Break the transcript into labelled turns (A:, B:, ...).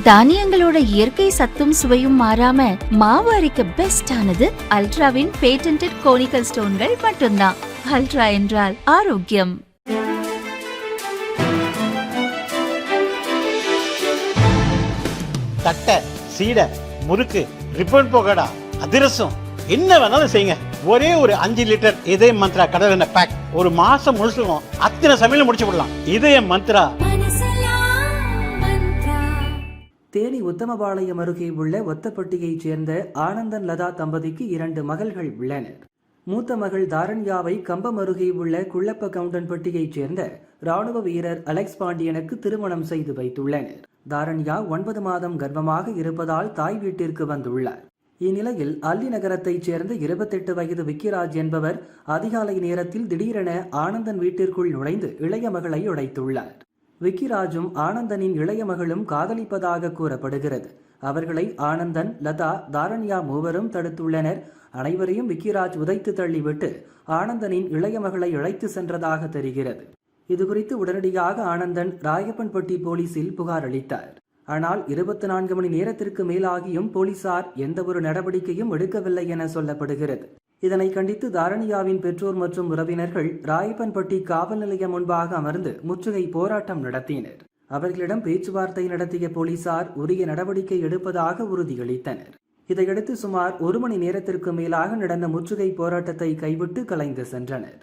A: தானியங்களோட இயற்கை சத்தும் சுவையும் மாறாம மாவு அரைக்க பெஸ்ட் ஆனது அல்ட்ராவின் பேட்டன்டட் கோனிக்கல் ஸ்டோன்கள் மட்டும்தான். அல்ட்ரா என்றால் ஆரோக்கியம்.
B: தட்டை, சீடை, முறுக்கு, ரிப்பன் போகடா, அதிரசம் என்ன வேணாலும் செய்யுங்க. ஒரே ஒரு 5 லிட்டர் இதய மந்த்ரா கடல் எண்ணெய் பேக் ஒரு மாசம் முழுசுக்கும் அத்தனை சமையல முடிச்சு விடலாம். இதய மந்த்ரா.
C: தேனி உத்தமபாளையம் அருகே உள்ள ஒத்தப்பட்டியைச் சேர்ந்த ஆனந்தன் லதா தம்பதிக்கு 2 மகள்கள் உள்ளனர். மூத்த மகள் தாரண்யாவை கம்பம் அருகே உள்ள குள்ளப்ப கவுண்டன்பட்டியைச் சேர்ந்த ராணுவ வீரர் அலெக்ஸ் பாண்டியனுக்கு திருமணம் செய்து வைத்துள்ளனர். தாரண்யா 9 மாதம் கர்ப்பமாக இருப்பதால் தாய் வீட்டிற்கு வந்துள்ளார். இந்நிலையில் அல்லி நகரத்தைச் சேர்ந்த 28 வயது விக்கிராஜ் என்பவர் அதிகாலை நேரத்தில் திடீரென ஆனந்தன் வீட்டிற்குள் நுழைந்து இளைய மகளை உடைத்துள்ளார். விக்கிராஜும் ஆனந்தனின் இளைய மகளும் காதலிப்பதாக கூறப்படுகிறது. அவர்களை ஆனந்தன், லதா, தாரண்யா மூவரும் தடுத்துள்ளனர். அனைவரையும் விக்கிராஜ் உதைத்து தள்ளிவிட்டு ஆனந்தனின் இளைய மகளை அழைத்து சென்றதாக தெரிகிறது. இதுகுறித்து உடனடியாக ஆனந்தன் ராயப்பன்பட்டி போலீசில் புகார் அளித்தார். ஆனால் 24 மணி நேரத்திற்கு மேலாகியும் போலீசார் எந்த ஒரு நடவடிக்கையும் எடுக்கவில்லை என சொல்லப்படுகிறது. இதனை கண்டித்து தாரணியாவின் பெற்றோர் மற்றும் உறவினர்கள் ராயப்பன்பட்டி காவல் நிலையம் முன்பாக அமர்ந்து முற்றுகை போராட்டம் நடத்தினர். அவர்களிடம் பேச்சுவார்த்தை நடத்திய போலீசார் உரிய நடவடிக்கை எடுப்பதாக உறுதியளித்தனர். இதையடுத்து சுமார் 1 மணி நேரத்திற்கு மேலாக நடந்த முற்றுகை போராட்டத்தை கைவிட்டு கலைந்து சென்றனர்.